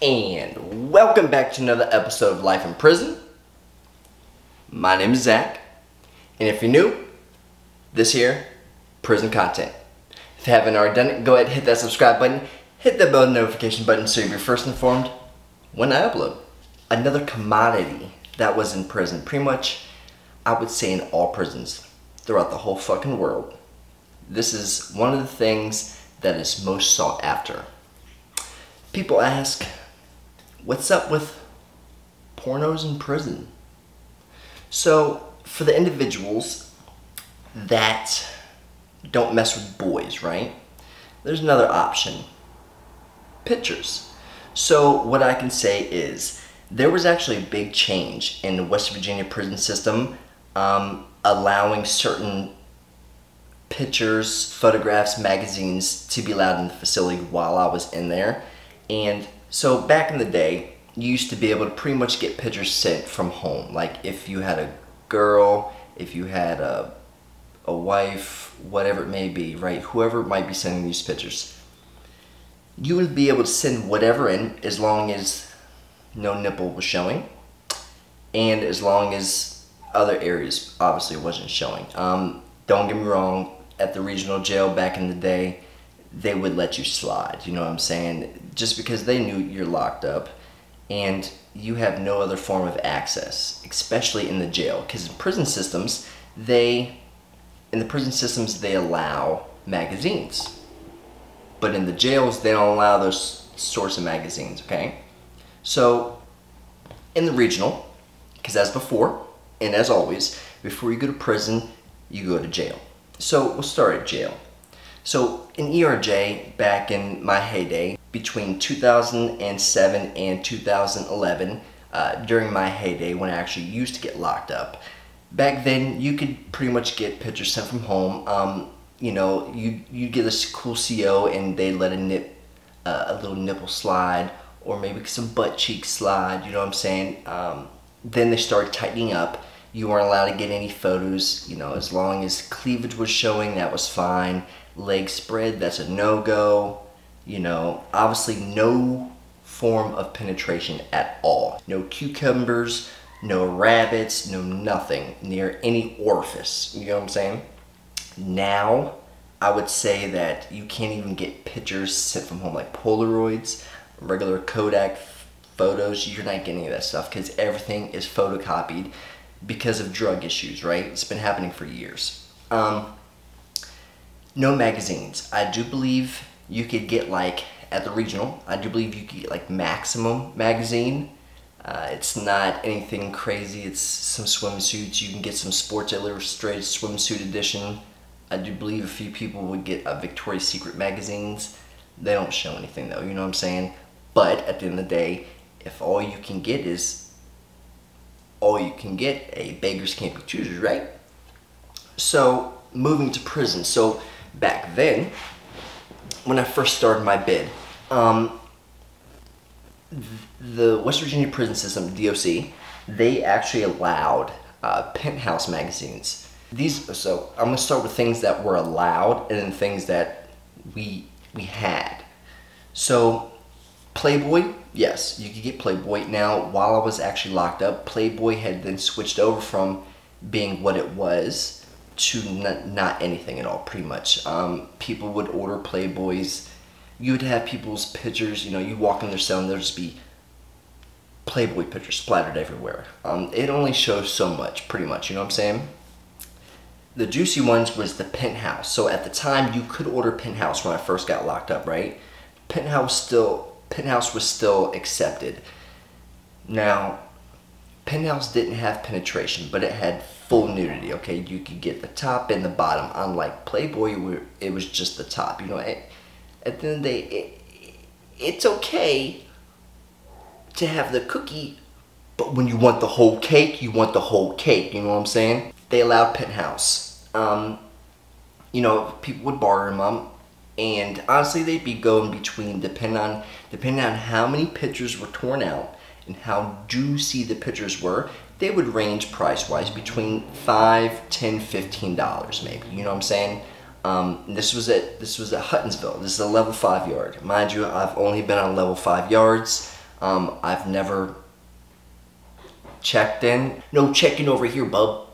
And welcome back to another episode of Life in Prison. My name is Zach, and if you're new, this here, prison content. If you haven't already done it, go ahead and hit that subscribe button, hit that bell notification button so you'll be first informed when I upload. Another commodity that was in prison, pretty much, I would say in all prisons throughout the whole fucking world. This is one of the things that is most sought after. People ask, what's up with pornos in prison? So, for the individuals that don't mess with boys, right? There's another option. Pictures. So, what I can say is, there was actually a big change in the West Virginia prison system, allowing certain pictures, photographs, magazines to be allowed in the facility while I was in there. And so back in the day, you used to be able to pretty much get pictures sent from home. Like if you had a girl, if you had a wife, whatever it may be, right? Whoever might be sending these pictures. You would be able to send whatever in as long as no nipple was showing. And as long as other areas obviously wasn't showing. Don't get me wrong, at the regional jail back in the day, they would let you slide, you know what I'm saying? Just because they knew you're locked up and you have no other form of access, especially in the jail. Because in prison systems, they allow magazines. But in the jails, they don't allow those sorts of magazines, okay? So, in the regional, because as before, and as always, before you go to prison, you go to jail. So, we'll start at jail. So in ERJ, back in my heyday, between 2007 and 2011, during my heyday when I actually used to get locked up, back then you could pretty much get pictures sent from home. You know, you get this cool CO and they let a little nipple slide, or maybe some butt cheek slide, you know what I'm saying? Then they started tightening up. You weren't allowed to get any photos, you know, as long as cleavage was showing, that was fine. Leg spread, that's a no-go. You know, obviously no form of penetration at all. No cucumbers, no rabbits, no nothing near any orifice. You know what I'm saying? Now, I would say that you can't even get pictures sent from home, like Polaroids, regular Kodak photos. You're not getting any of that stuff because everything is photocopied because of drug issues, right? It's been happening for years. No magazines. I do believe you could get, like, at the regional, I do believe you could get, like, Maximum magazine. It's not anything crazy. It's some swimsuits. You can get some Sports Illustrated swimsuit edition. I do believe a few people would get Victoria's Secret magazines. They don't show anything, though, you know what I'm saying? But at the end of the day, if all you can get is all you can get, beggars can't be choosers, right? So, moving to prison. So, back then, when I first started my bid, the West Virginia prison system, DOC, they actually allowed penthouse magazines. So I'm gonna start with things that were allowed and then things that we had. So Playboy, yes, you could get Playboy. Now, while I was actually locked up, Playboy had then switched over from being what it was to not anything at all, pretty much. People would order Playboys. You would have people's pictures, you know, you walk in their cell and there'd just be Playboy pictures splattered everywhere. It only shows so much, pretty much, you know what I'm saying? The juicy ones was the Penthouse. So at the time, you could order Penthouse when I first got locked up, right? Penthouse was still accepted. Now, Penthouse didn't have penetration, but it had full nudity, okay? You could get the top and the bottom. Unlike Playboy, where it was just the top. You know, at the end of the day, it's okay to have the cookie, but when you want the whole cake, you want the whole cake. You know what I'm saying? They allowed Penthouse. You know, people would barter them up, and honestly, they'd be going between depending on how many pictures were torn out and how juicy the pictures were. They would range price-wise between $5, $10, $15 maybe. You know what I'm saying? This was at Huttonsville. This is a level 5 yard. Mind you, I've only been on level 5 yards. I've never checked in. No checking over here, bub.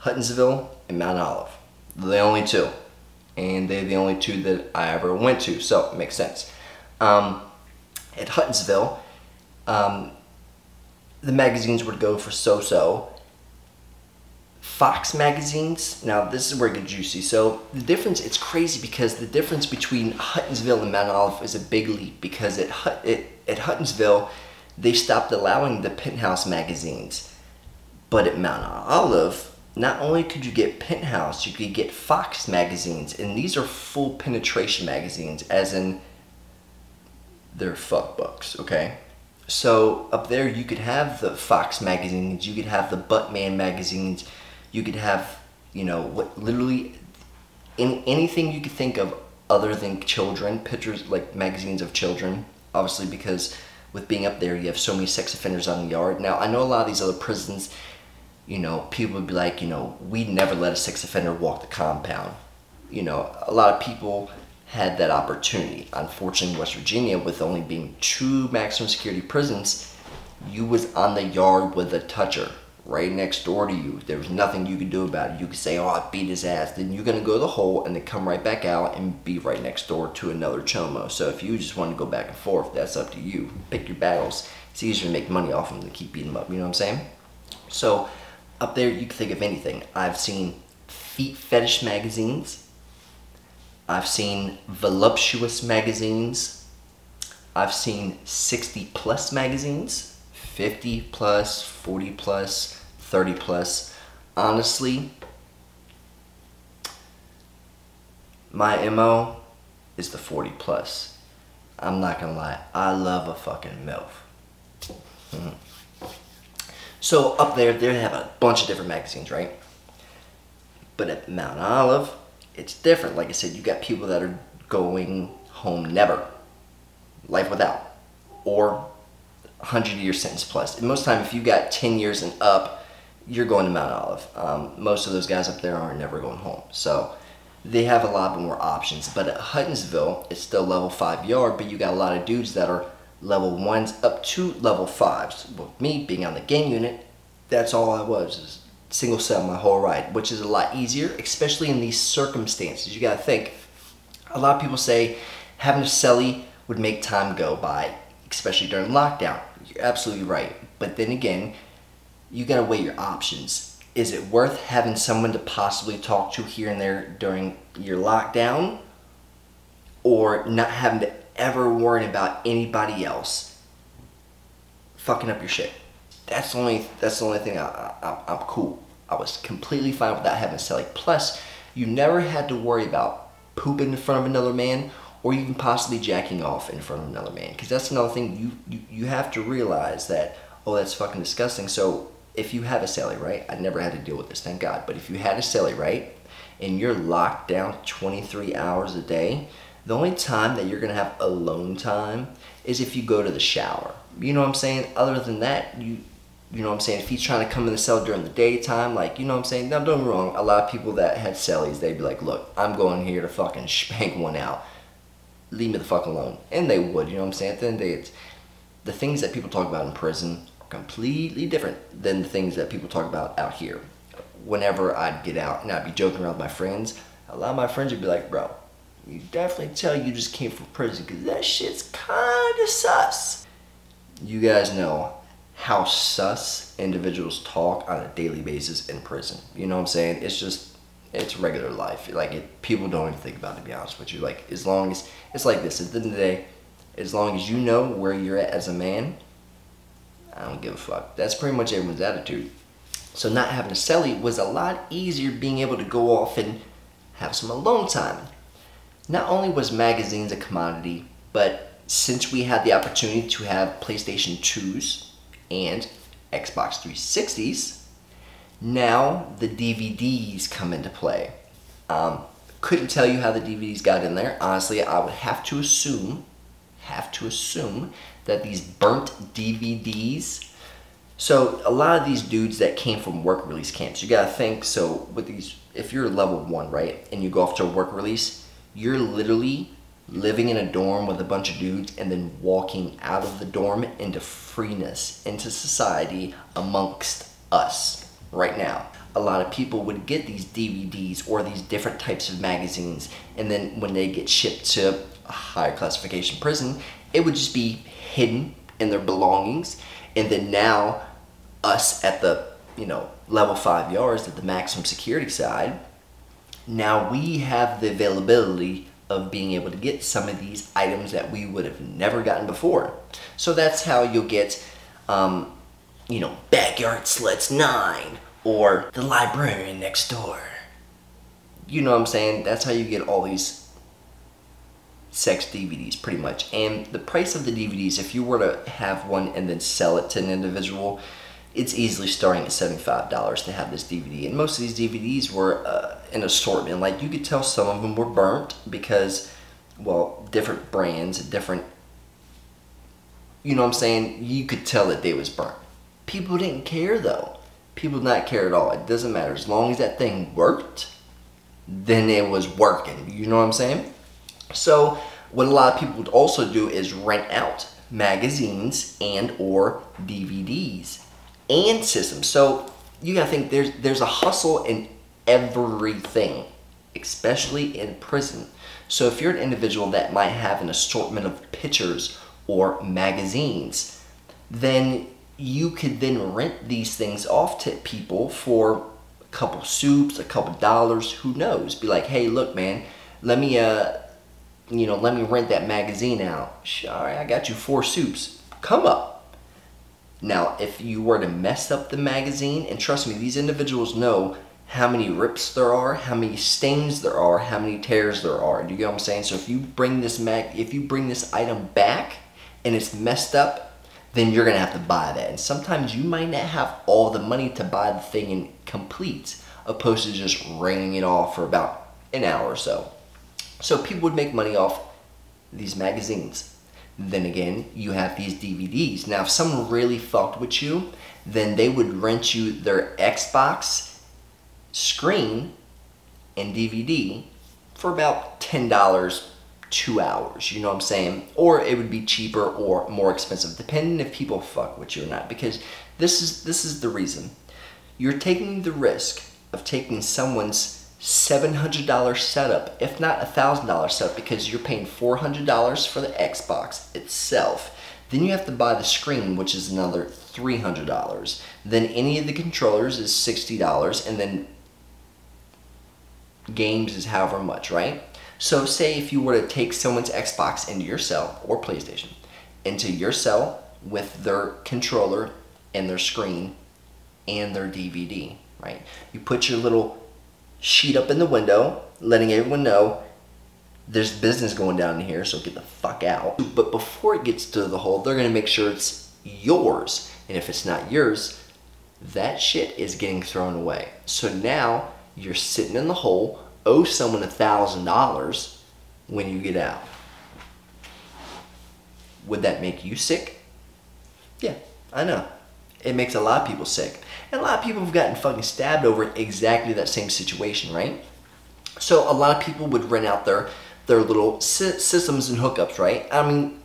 Huttonsville and Mount Olive. They're the only two. And they're the only two that I ever went to, so it makes sense. At Huttonsville, the magazines would go for so-so. Fox magazines, now this is where it gets juicy. So the difference, it's crazy because the difference between Huttonsville and Mount Olive is a big leap, because at Huttonsville, they stopped allowing the Penthouse magazines. But at Mount Olive, not only could you get Penthouse, you could get Fox magazines, and these are full penetration magazines, as in they're fuck bucks, okay? So up there you could have the Fox magazines, you could have the Buttman magazines, you could have, you know, what literally anything you could think of other than children, pictures, like magazines of children, obviously, because with being up there you have so many sex offenders on the yard. Now I know a lot of these other prisons, you know, people would be like, you know, we never let a sex offender walk the compound. You know, a lot of people had that opportunity. Unfortunately, in West Virginia, with only being 2 maximum security prisons, you was on the yard with a toucher right next door to you. There was nothing you could do about it. You could say, oh, I beat his ass. Then you're going to go to the hole and then come right back out and be right next door to another chomo. So if you just want to go back and forth, that's up to you. Pick your battles. It's easier to make money off them than keep beating them up. You know what I'm saying? So up there, you can think of anything. I've seen feet fetish magazines. I've seen voluptuous magazines. I've seen 60 plus magazines, 50 plus, 40 plus, 30 plus. Honestly, my MO is the 40 plus. I'm not gonna lie, I love a fucking MILF. So up there, they have a bunch of different magazines, right? But at Mount Olive, it's different. Like I said, you got people that are going home never, life without, or 100-year sentence plus. And most time, if you got 10 years and up, you're going to Mount Olive. Most of those guys up there are never going home. So they have a lot more options. But at Huttonsville, it's still level 5 yard, but you got a lot of dudes that are level 1s up to level 5s. With me being on the gang unit, that's all I was, is single cell my whole ride, which is a lot easier, especially in these circumstances. You gotta think, a lot of people say having a cellie would make time go by, especially during lockdown. You're absolutely right. But then again, you gotta weigh your options. Is it worth having someone to possibly talk to here and there during your lockdown, or not having to ever worry about anybody else fucking up your shit? That's the only thing I'm cool. I was completely fine with that having a cellie. Plus, you never had to worry about pooping in front of another man, or even possibly jacking off in front of another man. Because that's another thing you have to realize that, oh, that's fucking disgusting. So if you have a cellie, right? I never had to deal with this, thank God. But if you had a cellie, right, and you're locked down 23 hours a day, the only time that you're gonna have alone time is if you go to the shower. You know what I'm saying? Other than that, you know what I'm saying? If he's trying to come in the cell during the daytime, like, you know what I'm saying? Now, don't get me wrong. A lot of people that had cellies, they'd be like, look, I'm going here to fucking spank one out. Leave me the fuck alone. And they would, you know what I'm saying? At the end of the day, it's, the things that people talk about in prison are completely different than the things that people talk about out here. Whenever I'd get out and I'd be joking around with my friends, a lot of my friends would be like, bro, you definitely tell you just came from prison, because that shit's kinda sus. You guys know how sus individuals talk on a daily basis in prison. You know what I'm saying? It's just, it's regular life. Like, people don't even think about it, to be honest with you. Like, as long as, it's like this, at the end of the day, as long as you know where you're at as a man, I don't give a fuck. That's pretty much everyone's attitude. So not having a cellie was a lot easier, being able to go off and have some alone time. Not only was magazines a commodity, but since we had the opportunity to have PlayStation 2s and Xbox 360s, now the DVDs come into play. Couldn't tell you how the DVDs got in there. Honestly, I would have to assume that these burnt DVDs. So a lot of these dudes that came from work release camps, you gotta think, so with these, if you're level 1, right, and you go off to a work release, you're literally living in a dorm with a bunch of dudes and then walking out of the dorm into freeness, into society amongst us right now. A lot of people would get these DVDs or these different types of magazines, and then when they get shipped to a higher classification prison, it would just be hidden in their belongings. And then now us at the, level 5 yards at the maximum security side, now we have the availability of being able to get some of these items that we would have never gotten before. So that's how you'll get, Backyard Sluts 9 or The Librarian Next Door. You know what I'm saying? That's how you get all these sex DVDs pretty much. And the price of the DVDs, if you were to have one and then sell it to an individual, it's easily starting at $75 to have this DVD. And most of these DVDs were an assortment. Like, you could tell some of them were burnt because, well, different brands, different, you know what I'm saying? You could tell that they was burnt. People didn't care though. People did not care at all. It doesn't matter. As long as that thing worked, then it was working. You know what I'm saying? So what a lot of people would also do is rent out magazines and or DVDs and systems. So you gotta think there's a hustle in everything, especially in prison. So if you're an individual that might have an assortment of pictures or magazines, then you could then rent these things off to people for a couple soups, a couple dollars, who knows? Be like, hey, look, man, let me rent that magazine out. Sure, I got you 4 soups. Come up. Now, if you were to mess up the magazine, and trust me, these individuals know how many rips there are, how many stains there are, how many tears there are. Do you get what I'm saying? So if you bring this item back and it's messed up, then you're gonna have to buy that. And sometimes you might not have all the money to buy the thing in complete, opposed to just ringing it off for about an hour or so. So people would make money off these magazines. Then again, you have these DVDs. Now, if someone really fucked with you, then they would rent you their Xbox screen and DVD for about $10, 2 hours, you know what I'm saying? Or it would be cheaper or more expensive, depending if people fuck with you or not. Because this is the reason. You're taking the risk of taking someone's $700 setup, if not $1,000 setup, because you're paying $400 for the Xbox itself. Then you have to buy the screen, which is another $300. Then any of the controllers is $60, and then games is however much, right? So say if you were to take someone's Xbox into your cell, or PlayStation, into your cell with their controller and their screen and their DVD, right? You put your little sheet up in the window, letting everyone know there's business going down in here, so get the fuck out. But before it gets to the hole, they're gonna make sure it's yours. And if it's not yours, that shit is getting thrown away. So now you're sitting in the hole, owe someone $1,000 when you get out. Would that make you sick? Yeah, I know. It makes a lot of people sick. And a lot of people have gotten fucking stabbed over exactly that same situation, right? So a lot of people would rent out their little systems and hookups, right? I mean,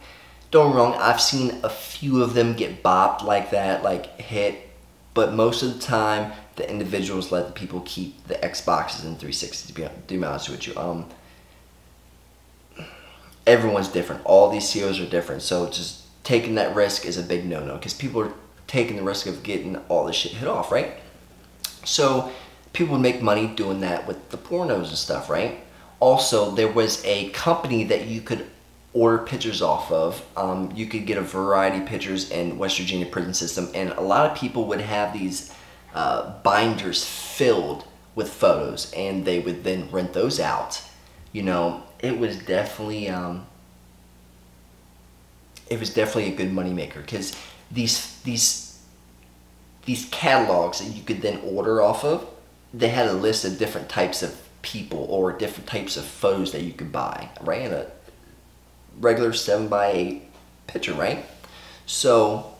don't get me wrong, I've seen a few of them get bopped like that, like hit, but most of the time, the individuals let the people keep the Xboxes and 360s, to be honest with you. Everyone's different. All these CEOs are different, so just taking that risk is a big no-no, because people are taking the risk of getting all this shit hit off, right? So people would make money doing that with the pornos and stuff, right? Also, there was a company that you could order pictures off of. You could get a variety of pictures in West Virginia prison system, and a lot of people would have these binders filled with photos, and they would then rent those out. You know, it was definitely a good money maker, because these catalogs that you could then order off of, they had a list of different types of people or different types of photos that you could buy, right? In a regular 7x8 picture, right? So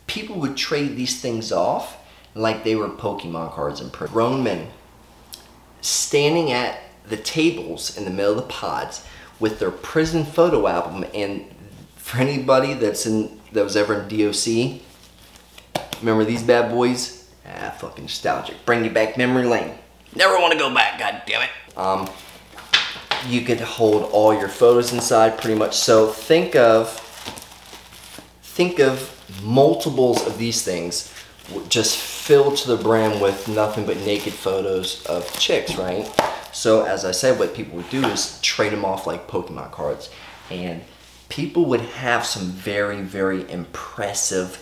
people would trade these things off like they were Pokemon cards in grown men standing at the tables in the middle of the pods with their prison photo album. And for anybody that was ever in DOC, remember these bad boys? Fucking nostalgic. Bring you back memory lane. Never want to go back, god damn it. You could hold all your photos inside pretty much. So think of multiples of these things just filled to the brim with nothing but naked photos of chicks, right? So as I said, what people would do is trade them off like Pokemon cards, and people would have some very, very impressive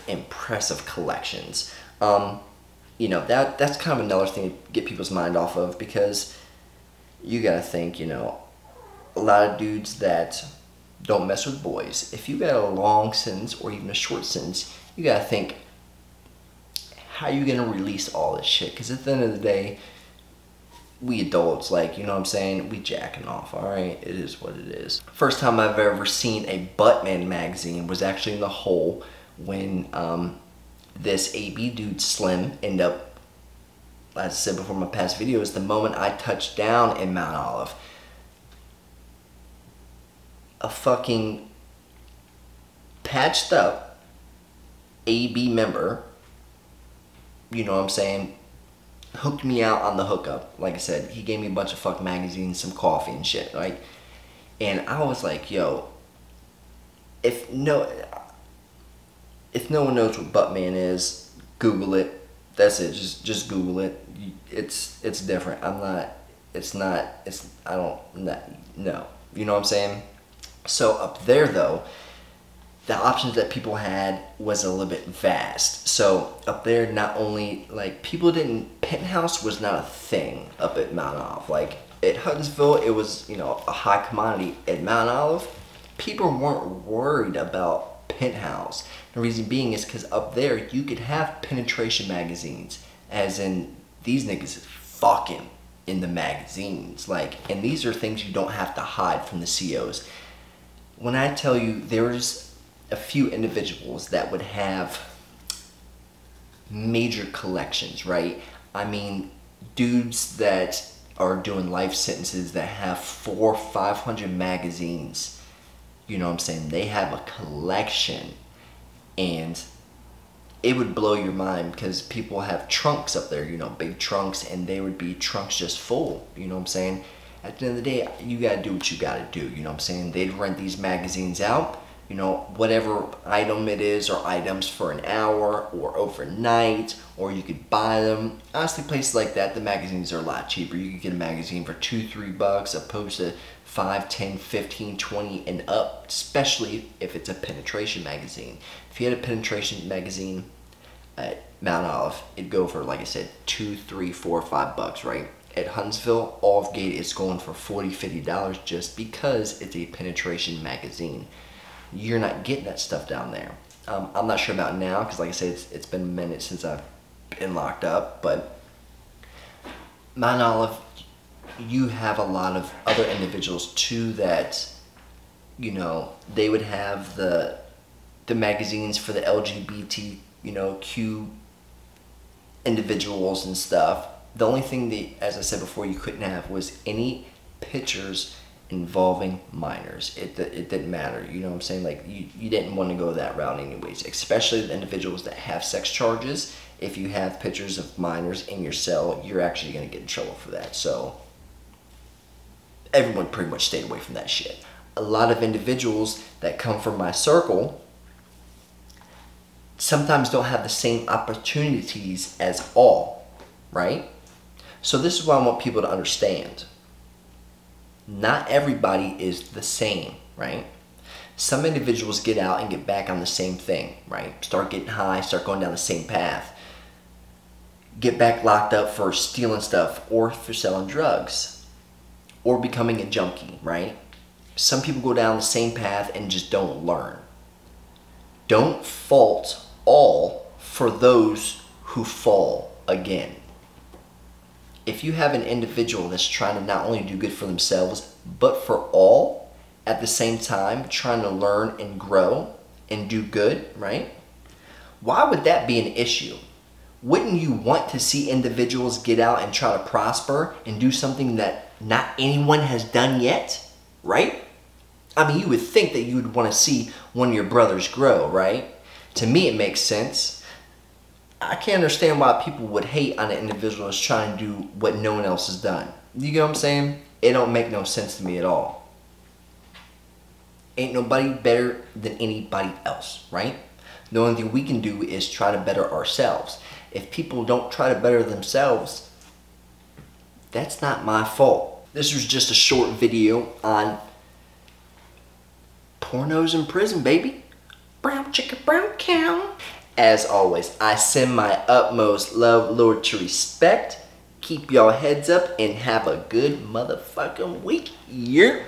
collections. You know, that's kind of another thing to get people's mind off of, because you gotta think, you know, a lot of dudes that don't mess with boys, if you got a long sentence or even a short sentence, you gotta think, how you gonna release all this shit? Because at the end of the day, we adults, like, you know what I'm saying, we jacking off, alright? It is what it is. First time I've ever seen a Buttman magazine was actually in the hole when this AB dude Slim ended up, as I said before in my past videos, the moment I touched down in Mount Olive, a fucking patched up AB member, you know what I'm saying, hooked me out on the hookup. Like I said, he gave me a bunch of fuck magazines, some coffee and shit, right? And I was like, yo, if no one knows what Buttman is, Google it. That's it. Just Google it. It's different. No. You know what I'm saying? So up there though, the options that people had was a little bit vast. So up there, not only, like, Penthouse was not a thing up at Mount Olive. Like at Huntsville, it was, you know, a high commodity. At Mount Olive, people weren't worried about Penthouse. The reason being is because up there, you could have penetration magazines, as in these niggas is fucking in the magazines. Like, and these are things you don't have to hide from the COs. When I tell you, there's a few individuals that would have major collections, right? I mean, dudes that are doing life sentences that have 400 or 500 magazines. You know what I'm saying? They have a collection, and it would blow your mind, because people have trunks up there, you know, big trunks, and they would be trunks just full, you know what I'm saying? At the end of the day, you gotta do what you gotta do, you know what I'm saying? They'd rent these magazines out, you know, whatever item it is, or items for an hour or overnight, or you could buy them. Honestly, places like that, the magazines are a lot cheaper. You could get a magazine for $2-3 opposed to 5, 10, 15, 20 and up, especially if it's a penetration magazine. If you had a penetration magazine at Mount Olive, it'd go for, like I said, $2, $3, $4, $5, right? At Huntsville, Olive Gate, it's going for $40, $50 just because it's a penetration magazine. You're not getting that stuff down there. I'm not sure about now, because like I said, it's been a minute since I've been locked up, but Mount Olive, you have a lot of other individuals too that, you know, they would have the magazines for the LGBT, you know, Q individuals and stuff. The only thing that, as I said before, you couldn't have was any pictures involving minors. It didn't matter, you know what I'm saying? Like, you didn't want to go that route anyways, especially the individuals that have sex charges. If you have pictures of minors in your cell, you're actually going to get in trouble for that. So everyone pretty much stayed away from that shit. A lot of individuals that come from my circle sometimes don't have the same opportunities as all, right? So this is what I want people to understand. Not everybody is the same, right? Some individuals get out and get back on the same thing, right? Start getting high, start going down the same path. Get back locked up for stealing stuff, or for selling drugs, or becoming a junkie, right? Some people go down the same path and just don't learn. Don't fault all for those who fall again. If you have an individual that's trying to not only do good for themselves, but for all, at the same time, trying to learn and grow and do good, right? Why would that be an issue? Wouldn't you want to see individuals get out and try to prosper and do something that not anyone has done yet, right? I mean, you would think that you would want to see one of your brothers grow, right? To me, it makes sense. I can't understand why people would hate on an individual that's trying to do what no one else has done. You get what I'm saying? It don't make no sense to me at all. Ain't nobody better than anybody else, right? The only thing we can do is try to better ourselves. If people don't try to better themselves, that's not my fault. This was just a short video on pornos in prison, baby. Brown chicken, brown cow. As always, I send my utmost love, Lord, to respect. Keep y'all heads up and have a good motherfucking week. Yeah.